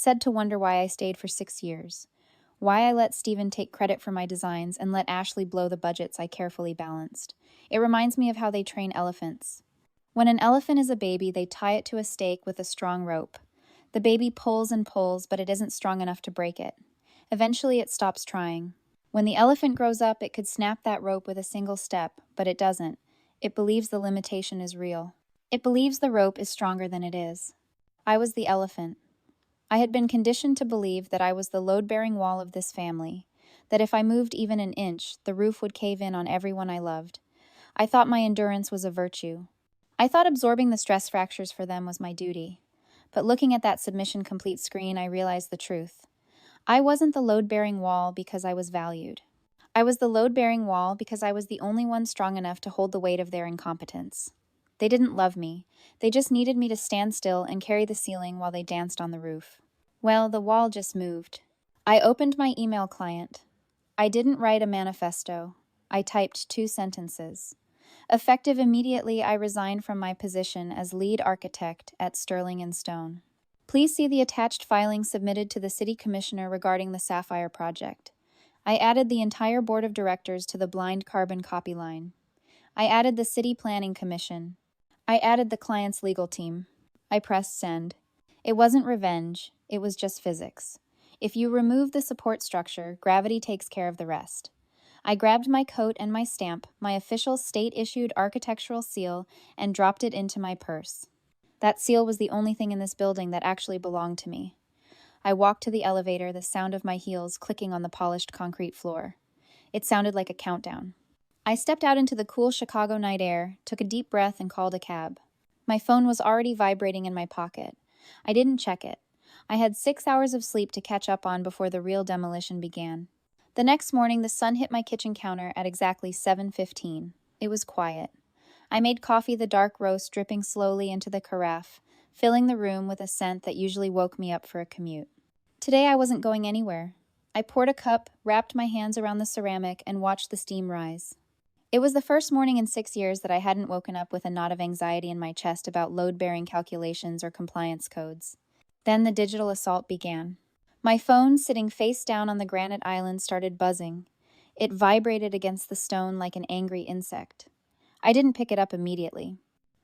said to wonder why I stayed for 6 years. Why I let Steven take credit for my designs and let Ashley blow the budgets I carefully balanced. It reminds me of how they train elephants. When an elephant is a baby, they tie it to a stake with a strong rope. The baby pulls and pulls, but it isn't strong enough to break it. Eventually, it stops trying. When the elephant grows up, it could snap that rope with a single step, but it doesn't. It believes the limitation is real. It believes the rope is stronger than it is. I was the elephant. I had been conditioned to believe that I was the load-bearing wall of this family, that if I moved even an inch, the roof would cave in on everyone I loved. I thought my endurance was a virtue. I thought absorbing the stress fractures for them was my duty. But looking at that submission complete screen, I realized the truth. I wasn't the load-bearing wall because I was valued. I was the load-bearing wall because I was the only one strong enough to hold the weight of their incompetence. They didn't love me. They just needed me to stand still and carry the ceiling while they danced on the roof. Well, the wall just moved. I opened my email client. I didn't write a manifesto. I typed 2 sentences. Effective immediately, I resigned from my position as lead architect at Sterling & Stone. Please see the attached filing submitted to the City Commissioner regarding the Sapphire project. I added the entire board of directors to the blind carbon copy line. I added the City Planning Commission. I added the client's legal team. I pressed send. It wasn't revenge, it was just physics. If you remove the support structure, gravity takes care of the rest. I grabbed my coat and my stamp, my official state-issued architectural seal, and dropped it into my purse. That seal was the only thing in this building that actually belonged to me. I walked to the elevator, the sound of my heels clicking on the polished concrete floor. It sounded like a countdown. I stepped out into the cool Chicago night air, took a deep breath, and called a cab. My phone was already vibrating in my pocket. I didn't check it. I had 6 hours of sleep to catch up on before the real demolition began. The next morning, the sun hit my kitchen counter at exactly 7:15. It was quiet. I made coffee, the dark roast dripping slowly into the carafe, filling the room with a scent that usually woke me up for a commute. Today I wasn't going anywhere. I poured a cup, wrapped my hands around the ceramic, and watched the steam rise. It was the first morning in 6 years that I hadn't woken up with a knot of anxiety in my chest about load-bearing calculations or compliance codes. Then the digital assault began. My phone, sitting face down on the granite island, started buzzing. It vibrated against the stone like an angry insect. I didn't pick it up immediately.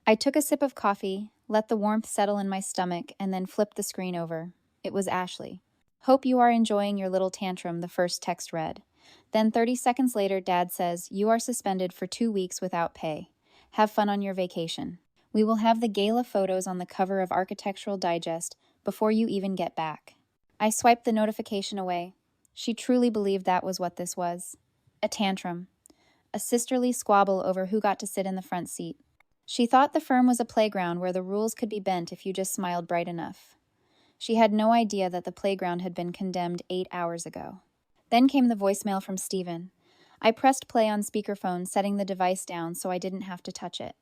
I took a sip of coffee, let the warmth settle in my stomach, and then flipped the screen over. It was Ashley. "Hope you are enjoying your little tantrum," the first text read. Then 30 seconds later, Dad says, "You are suspended for 2 weeks without pay. Have fun on your vacation. We will have the gala photos on the cover of Architectural Digest before you even get back." I swiped the notification away. She truly believed that was what this was. A tantrum. A sisterly squabble over who got to sit in the front seat. She thought the firm was a playground where the rules could be bent if you just smiled bright enough. She had no idea that the playground had been condemned 8 hours ago. Then came the voicemail from Steven. I pressed play on speakerphone, setting the device down so I didn't have to touch it.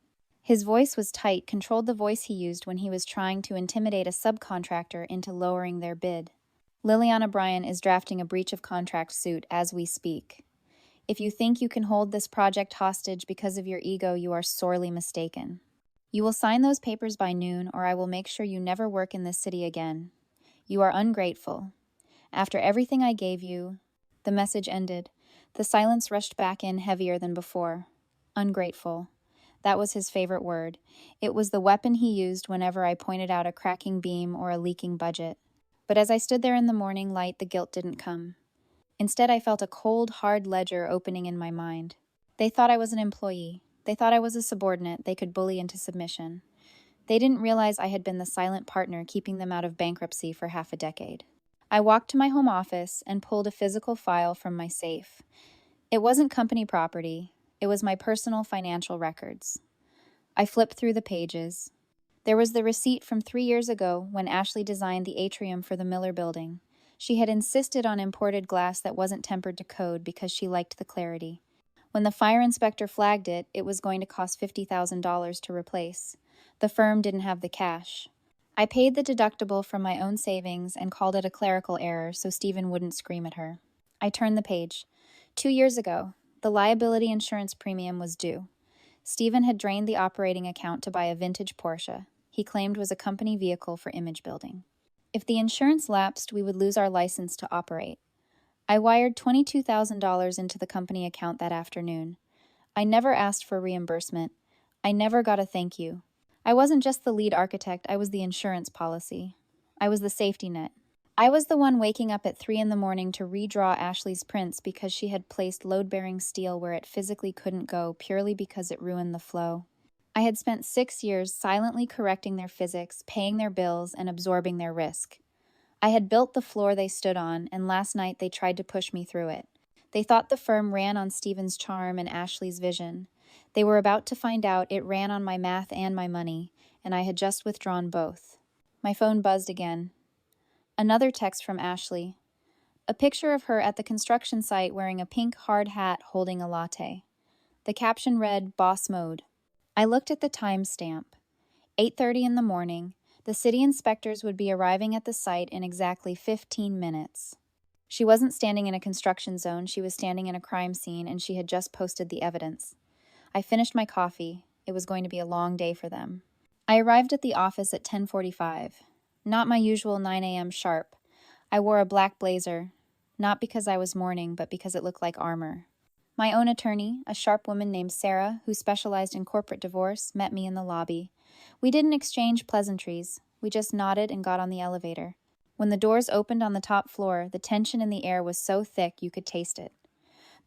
His voice was tight, controlled the voice he used when he was trying to intimidate a subcontractor into lowering their bid. "Liliana Bryan is drafting a breach of contract suit as we speak. If you think you can hold this project hostage because of your ego, you are sorely mistaken. You will sign those papers by noon, or I will make sure you never work in this city again. You are ungrateful. After everything I gave you..." The message ended. The silence rushed back in heavier than before. Ungrateful. That was his favorite word. It was the weapon he used whenever I pointed out a cracking beam or a leaking budget. But as I stood there in the morning light, the guilt didn't come. Instead, I felt a cold, hard ledger opening in my mind. They thought I was an employee. They thought I was a subordinate they could bully into submission. They didn't realize I had been the silent partner keeping them out of bankruptcy for half a decade. I walked to my home office and pulled a physical file from my safe. It wasn't company property. It was my personal financial records. I flipped through the pages. There was the receipt from 3 years ago when Ashley designed the atrium for the Miller Building. She had insisted on imported glass that wasn't tempered to code because she liked the clarity. When the fire inspector flagged it, it was going to cost $50,000 to replace. The firm didn't have the cash. I paid the deductible from my own savings and called it a clerical error so Stephen wouldn't scream at her. I turned the page. 2 years ago, the liability insurance premium was due. Stephen had drained the operating account to buy a vintage Porsche he claimed was a company vehicle for image building. If the insurance lapsed, we would lose our license to operate. I wired $22,000 into the company account that afternoon. I never asked for reimbursement. I never got a thank you. I wasn't just the lead architect, I was the insurance policy. I was the safety net. I was the one waking up at 3 in the morning to redraw Ashley's prints because she had placed load-bearing steel where it physically couldn't go purely because it ruined the flow. I had spent 6 years silently correcting their physics, paying their bills, and absorbing their risk. I had built the floor they stood on, and last night they tried to push me through it. They thought the firm ran on Stephen's charm and Ashley's vision. They were about to find out it ran on my math and my money, and I had just withdrawn both. My phone buzzed again. Another text from Ashley. A picture of her at the construction site wearing a pink hard hat holding a latte. The caption read, "Boss Mode." I looked at the timestamp. 8:30 in the morning. The city inspectors would be arriving at the site in exactly 15 minutes. She wasn't standing in a construction zone, she was standing in a crime scene, and she had just posted the evidence. I finished my coffee. It was going to be a long day for them. I arrived at the office at 10:45. Not my usual 9 a.m. sharp. I wore a black blazer, not because I was mourning, but because it looked like armor. My own attorney, a sharp woman named Sarah, who specialized in corporate divorce, met me in the lobby. We didn't exchange pleasantries. We just nodded and got on the elevator. When the doors opened on the top floor, the tension in the air was so thick you could taste it.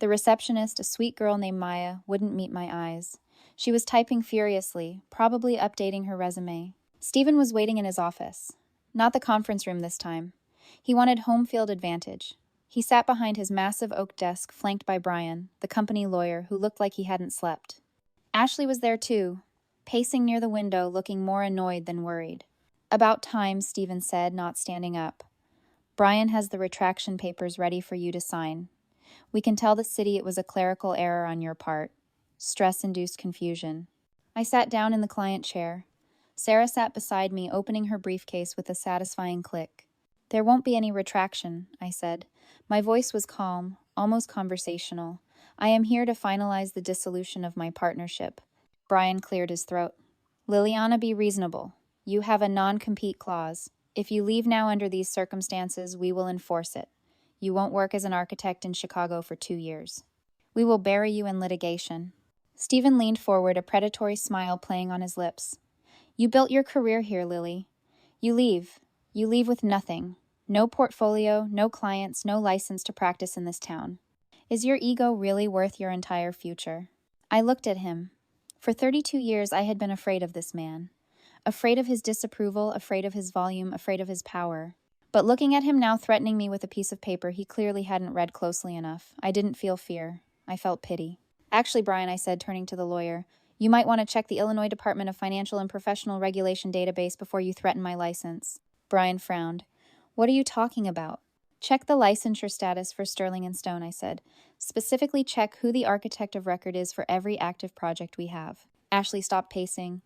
The receptionist, a sweet girl named Maya, wouldn't meet my eyes. She was typing furiously, probably updating her resume. Stephen was waiting in his office. Not the conference room this time. He wanted home field advantage. He sat behind his massive oak desk, flanked by Brian, the company lawyer, who looked like he hadn't slept. Ashley was there too, pacing near the window, looking more annoyed than worried. "About time," Stephen said, not standing up. "Brian has the retraction papers ready for you to sign. We can tell the city it was a clerical error on your part. Stress-induced confusion." I sat down in the client chair. Sarah sat beside me, opening her briefcase with a satisfying click. "There won't be any retraction," I said. My voice was calm, almost conversational. "I am here to finalize the dissolution of my partnership." Brian cleared his throat. "Liliana, be reasonable. You have a non-compete clause. If you leave now under these circumstances, we will enforce it. You won't work as an architect in Chicago for 2 years. We will bury you in litigation." Stephen leaned forward, a predatory smile playing on his lips. "You built your career here, Lily. You leave. You leave with nothing. No portfolio, no clients, no license to practice in this town. Is your ego really worth your entire future?" I looked at him. For 32 years, I had been afraid of this man. Afraid of his disapproval, afraid of his volume, afraid of his power. But looking at him now threatening me with a piece of paper he clearly hadn't read closely enough, I didn't feel fear. I felt pity. "Actually, Brian," I said, turning to the lawyer, "you might want to check the Illinois Department of Financial and Professional Regulation database before you threaten my license." Brian frowned. "What are you talking about?" "Check the licensure status for Sterling and Stone," I said. "Specifically check who the architect of record is for every active project we have." Ashley stopped pacing.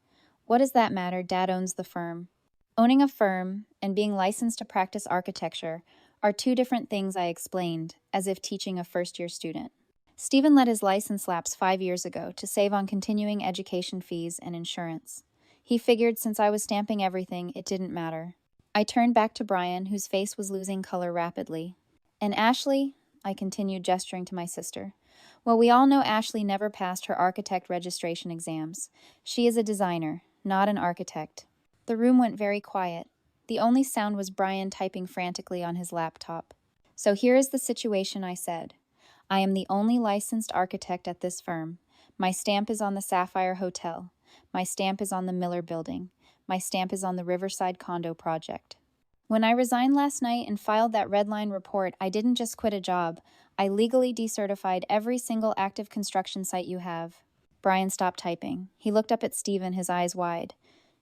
"What does that matter? Dad owns the firm." Owning a firm and being licensed to practice architecture are two different things, I explained, as if teaching a first-year student. Stephen let his license lapse 5 years ago to save on continuing education fees and insurance. He figured since I was stamping everything, it didn't matter. I turned back to Brian, whose face was losing color rapidly. "And Ashley?" I continued, gesturing to my sister. "Well, we all know Ashley never passed her architect registration exams. She is a designer, not an architect." The room went very quiet. The only sound was Brian typing frantically on his laptop. "So here is the situation," I said. "I am the only licensed architect at this firm. My stamp is on the Sapphire Hotel. My stamp is on the Miller Building. My stamp is on the Riverside Condo Project. When I resigned last night and filed that red line report, I didn't just quit a job. I legally decertified every single active construction site you have." Brian stopped typing. He looked up at Stephen, his eyes wide.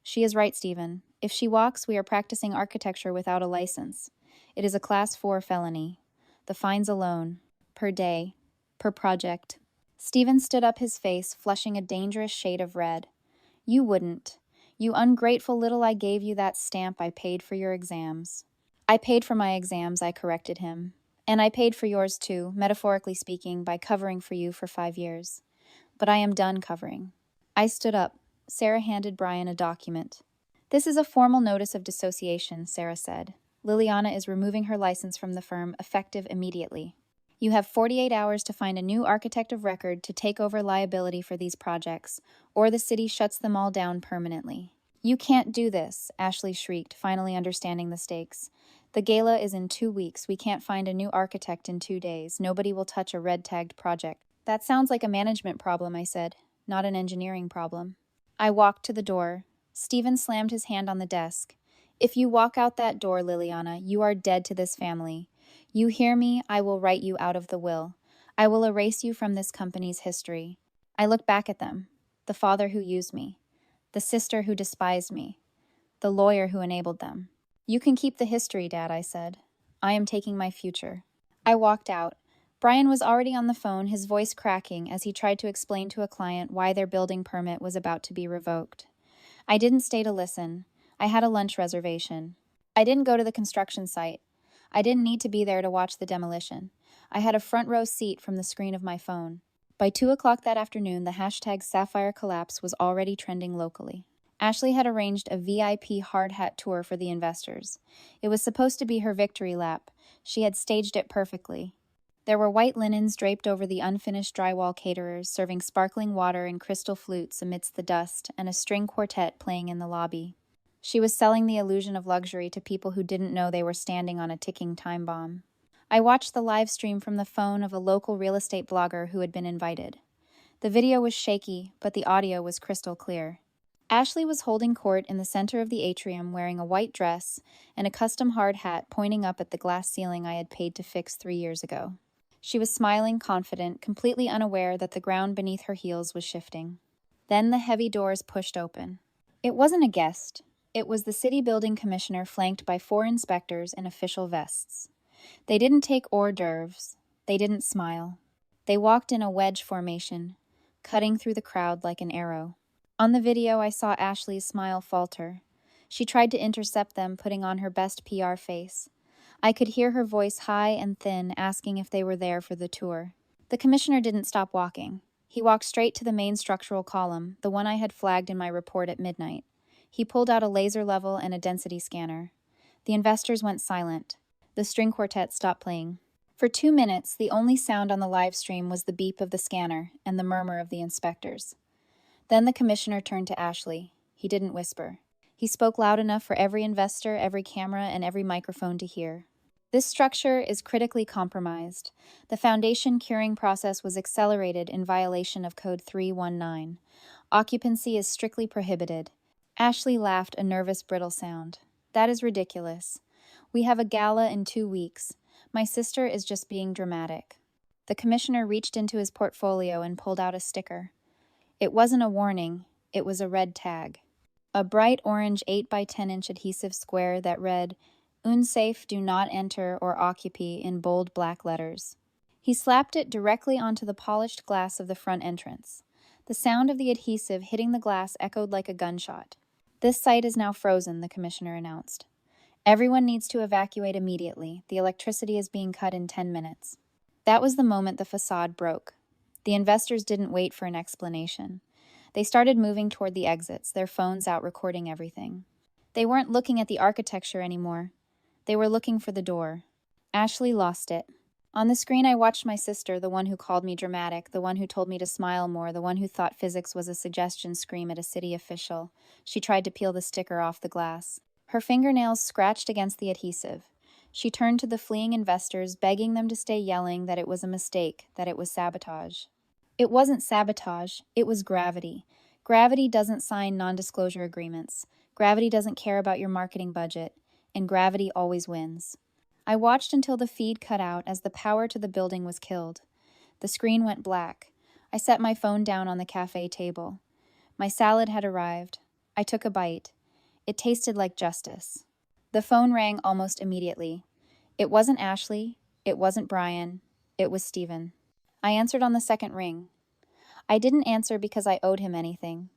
"She is right, Stephen. If she walks, we are practicing architecture without a license. It is a Class 4 felony. The fines alone, per day, per project." Stephen stood up, his face flushing a dangerous shade of red. "You wouldn't. You ungrateful little, I gave you that stamp. I paid for your exams." "I paid for my exams," I corrected him. "And I paid for yours too, metaphorically speaking, by covering for you for 5 years. But I am done covering." I stood up. Sarah handed Brian a document. "This is a formal notice of dissociation," Sarah said. Liliana is removing her license from the firm, effective immediately. You have 48 hours to find a new architect of record to take over liability for these projects, or the city shuts them all down permanently. You can't do this, Ashley shrieked, finally understanding the stakes. The gala is in 2 weeks. We can't find a new architect in 2 days. Nobody will touch a red-tagged project. That sounds like a management problem, I said, not an engineering problem. I walked to the door. Stephen slammed his hand on the desk. If you walk out that door, Liliana, you are dead to this family. You hear me? I will write you out of the will. I will erase you from this company's history. I looked back at them. The father who used me. The sister who despised me. The lawyer who enabled them. You can keep the history, Dad, I said. I am taking my future. I walked out. Brian was already on the phone, his voice cracking as he tried to explain to a client why their building permit was about to be revoked. I didn't stay to listen. I had a lunch reservation. I didn't go to the construction site. I didn't need to be there to watch the demolition. I had a front row seat from the screen of my phone. By 2 o'clock that afternoon, the hashtag Sapphire Collapse was already trending locally. Ashley had arranged a VIP hard hat tour for the investors. It was supposed to be her victory lap. She had staged it perfectly. There were white linens draped over the unfinished drywall caterers, serving sparkling water and crystal flutes amidst the dust, and a string quartet playing in the lobby. She was selling the illusion of luxury to people who didn't know they were standing on a ticking time bomb. I watched the live stream from the phone of a local real estate blogger who had been invited. The video was shaky, but the audio was crystal clear. Ashley was holding court in the center of the atrium wearing a white dress and a custom hard hat pointing up at the glass ceiling I had paid to fix 3 years ago. She was smiling, confident, completely unaware that the ground beneath her heels was shifting. Then the heavy doors pushed open. It wasn't a guest. It was the city building commissioner flanked by 4 inspectors in official vests. They didn't take hors d'oeuvres. They didn't smile. They walked in a wedge formation, cutting through the crowd like an arrow. On the video, I saw Ashley's smile falter. She tried to intercept them, putting on her best PR face. I could hear her voice high and thin, asking if they were there for the tour. The commissioner didn't stop walking. He walked straight to the main structural column, the one I had flagged in my report at midnight. He pulled out a laser level and a density scanner. The investors went silent. The string quartet stopped playing. For 2 minutes, the only sound on the live stream was the beep of the scanner and the murmur of the inspectors. Then the commissioner turned to Ashley. He didn't whisper. He spoke loud enough for every investor, every camera, and every microphone to hear. This structure is critically compromised. The foundation curing process was accelerated in violation of Code 319. Occupancy is strictly prohibited. Ashley laughed a nervous, brittle sound. That is ridiculous. We have a gala in 2 weeks. My sister is just being dramatic. The commissioner reached into his portfolio and pulled out a sticker. It wasn't a warning, it was a red tag. A bright orange 8 by 10-inch adhesive square that read, "Unsafe, do not enter or occupy" in bold black letters. He slapped it directly onto the polished glass of the front entrance. The sound of the adhesive hitting the glass echoed like a gunshot. This site is now frozen, the commissioner announced. Everyone needs to evacuate immediately. The electricity is being cut in 10 minutes. That was the moment the facade broke. The investors didn't wait for an explanation. They started moving toward the exits, their phones out recording everything. They weren't looking at the architecture anymore. They were looking for the door. Ashley lost it. On the screen I watched my sister, the one who called me dramatic, the one who told me to smile more, the one who thought physics was a suggestion scream at a city official. She tried to peel the sticker off the glass. Her fingernails scratched against the adhesive. She turned to the fleeing investors, begging them to stay, yelling that it was a mistake, that it was sabotage. It wasn't sabotage, it was gravity. Gravity doesn't sign non-disclosure agreements. Gravity doesn't care about your marketing budget. And gravity always wins. I watched until the feed cut out as the power to the building was killed. The screen went black. I set my phone down on the cafe table. My salad had arrived. I took a bite. It tasted like justice. The phone rang almost immediately. It wasn't Ashley. It wasn't Brian. It was Stephen. I answered on the second ring. I didn't answer because I owed him anything.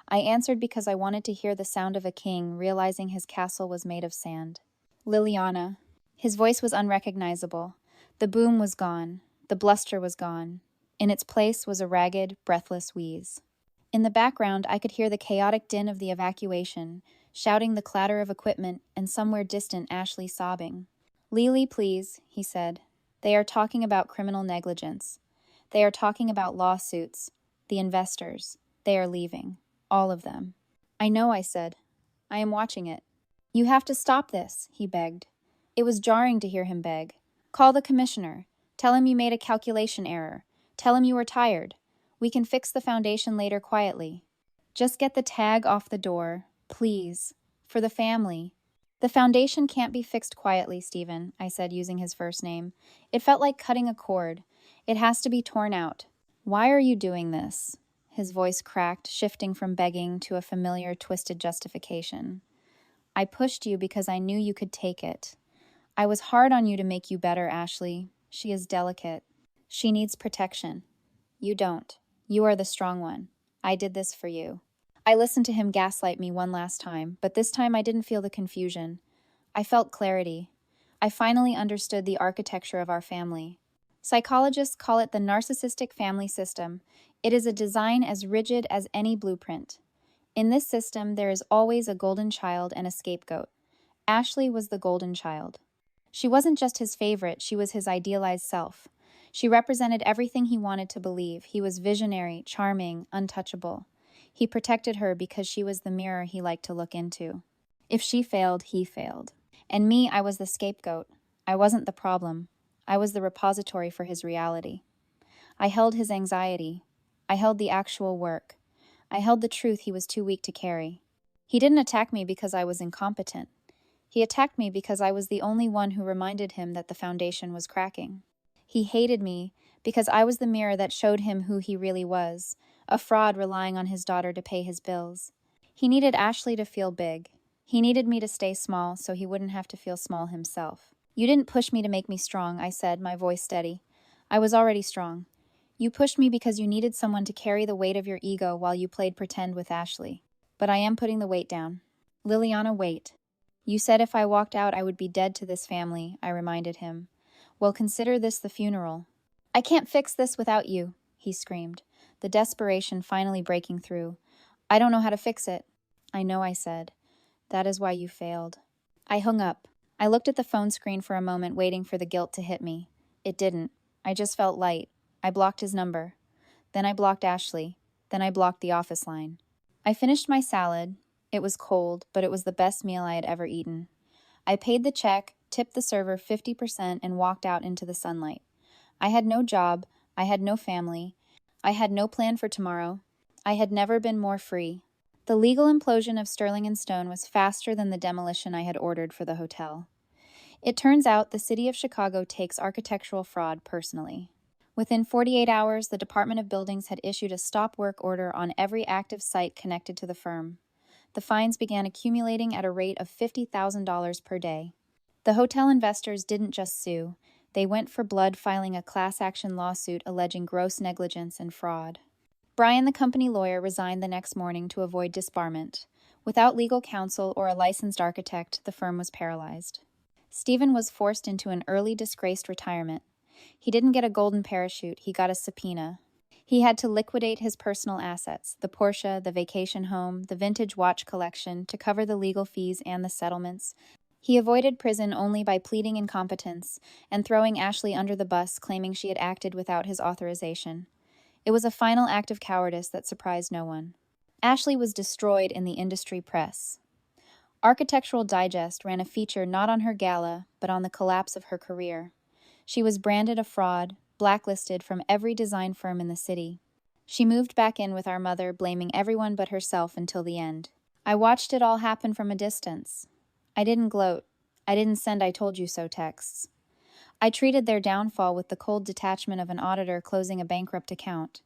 I answered because I wanted to hear the sound of a king realizing his castle was made of sand. Liliana. His voice was unrecognizable. The boom was gone. The bluster was gone. In its place was a ragged, breathless wheeze. In the background, I could hear the chaotic din of the evacuation, shouting the clatter of equipment and somewhere distant Ashley sobbing. "Lily, please," he said. "They are talking about criminal negligence. They are talking about lawsuits. The investors. They are leaving. All of them." "I know," I said. "I am watching it." "You have to stop this," he begged. It was jarring to hear him beg. "Call the commissioner. Tell him you made a calculation error. Tell him you were tired. We can fix the foundation later quietly. Just get the tag off the door, please. For the family." "The foundation can't be fixed quietly, Stephen," I said, using his first name. It felt like cutting a cord. "It has to be torn out." "Why are you doing this?" His voice cracked, shifting from begging to a familiar, twisted justification. "I pushed you because I knew you could take it. I was hard on you to make you better, Ashley. She is delicate. She needs protection. You don't. You are the strong one. I did this for you." I listened to him gaslight me one last time, but this time I didn't feel the confusion. I felt clarity. I finally understood the architecture of our family. Psychologists call it the narcissistic family system. It is a design as rigid as any blueprint. In this system, there is always a golden child and a scapegoat. Ashley was the golden child. She wasn't just his favorite, she was his idealized self. She represented everything he wanted to believe. He was visionary, charming, untouchable. He protected her because she was the mirror he liked to look into. If she failed, he failed. And me, I was the scapegoat. I wasn't the problem. I was the repository for his reality. I held his anxiety. I held the actual work. I held the truth he was too weak to carry. He didn't attack me because I was incompetent. He attacked me because I was the only one who reminded him that the foundation was cracking. He hated me because I was the mirror that showed him who he really was, a fraud relying on his daughter to pay his bills. He needed Ashley to feel big. He needed me to stay small so he wouldn't have to feel small himself. "You didn't push me to make me strong," I said, my voice steady. "I was already strong. You pushed me because you needed someone to carry the weight of your ego while you played pretend with Ashley. But I am putting the weight down." "Liliana, wait. You said if I walked out I would be dead to this family," I reminded him. "Well, consider this the funeral." "I can't fix this without you," he screamed, the desperation finally breaking through. "I don't know how to fix it." "I know," I said. "That is why you failed." I hung up. I looked at the phone screen for a moment, waiting for the guilt to hit me. It didn't. I just felt light. I blocked his number. Then I blocked Ashley. Then I blocked the office line. I finished my salad. It was cold, but it was the best meal I had ever eaten. I paid the check, tipped the server 50%, and walked out into the sunlight. I had no job. I had no family. I had no plan for tomorrow. I had never been more free. The legal implosion of Sterling and Stone was faster than the demolition I had ordered for the hotel. It turns out the city of Chicago takes architectural fraud personally. Within 48 hours, the Department of Buildings had issued a stop work order on every active site connected to the firm. The fines began accumulating at a rate of $50,000 per day. The hotel investors didn't just sue. They went for blood, filing a class action lawsuit alleging gross negligence and fraud. Brian, the company lawyer, resigned the next morning to avoid disbarment. Without legal counsel or a licensed architect, the firm was paralyzed. Stephen was forced into an early, disgraced retirement. He didn't get a golden parachute, he got a subpoena. He had to liquidate his personal assets, the Porsche, the vacation home, the vintage watch collection, to cover the legal fees and the settlements. He avoided prison only by pleading incompetence and throwing Ashley under the bus, claiming she had acted without his authorization. It was a final act of cowardice that surprised no one. Ashley was destroyed in the industry press. Architectural Digest ran a feature not on her gala, but on the collapse of her career. She was branded a fraud, blacklisted from every design firm in the city. She moved back in with our mother, blaming everyone but herself until the end. I watched it all happen from a distance. I didn't gloat. I didn't send "I told you so" texts. I treated their downfall with the cold detachment of an auditor closing a bankrupt account.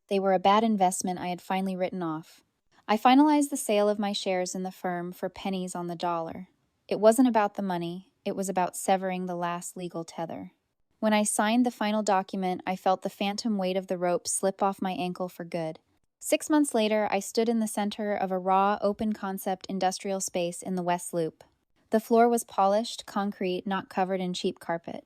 They were a bad investment I had finally written off. I finalized the sale of my shares in the firm for pennies on the dollar. It wasn't about the money, it was about severing the last legal tether. When I signed the final document, I felt the phantom weight of the rope slip off my ankle for good. 6 months later, I stood in the center of a raw, open-concept industrial space in the West Loop. The floor was polished, concrete, not covered in cheap carpet.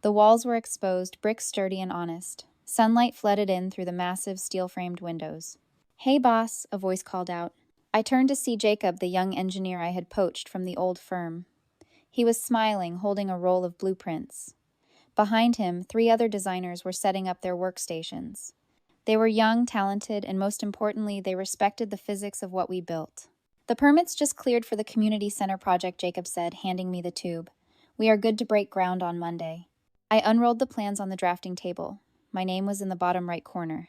The walls were exposed, bricks sturdy and honest. Sunlight flooded in through the massive steel-framed windows. "Hey, boss," a voice called out. I turned to see Jacob, the young engineer I had poached from the old firm. He was smiling, holding a roll of blueprints. Behind him, 3 other designers were setting up their workstations. They were young, talented, and most importantly, they respected the physics of what we built. "The permits just cleared for the community center project," Jacob said, handing me the tube. "We are good to break ground on Monday." I unrolled the plans on the drafting table. My name was in the bottom right corner.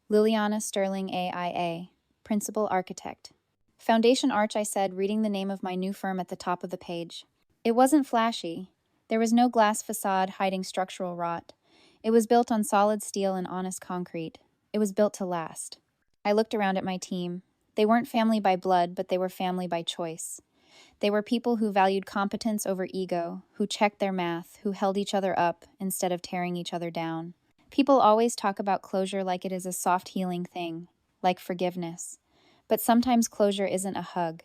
Liliana Sterling AIA, Principal Architect. "Foundation Arch," I said, reading the name of my new firm at the top of the page. It wasn't flashy. There was no glass facade hiding structural rot. It was built on solid steel and honest concrete. It was built to last. I looked around at my team. They weren't family by blood, but they were family by choice. They were people who valued competence over ego, who checked their math, who held each other up instead of tearing each other down. People always talk about closure like it is a soft healing thing, like forgiveness. But sometimes closure isn't a hug.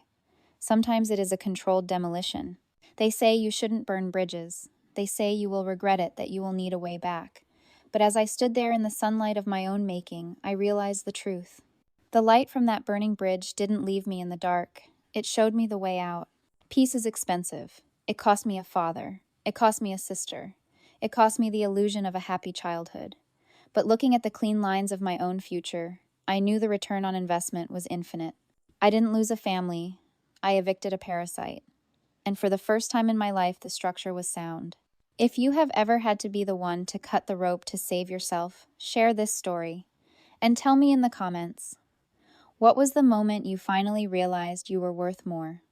Sometimes it is a controlled demolition. They say you shouldn't burn bridges. They say you will regret it, that you will need a way back. But as I stood there in the sunlight of my own making, I realized the truth. The light from that burning bridge didn't leave me in the dark. It showed me the way out. Peace is expensive. It cost me a father. It cost me a sister. It cost me the illusion of a happy childhood. But looking at the clean lines of my own future, I knew the return on investment was infinite. I didn't lose a family. I evicted a parasite. And for the first time in my life, the structure was sound. If you have ever had to be the one to cut the rope to save yourself, share this story. And tell me in the comments, what was the moment you finally realized you were worth more?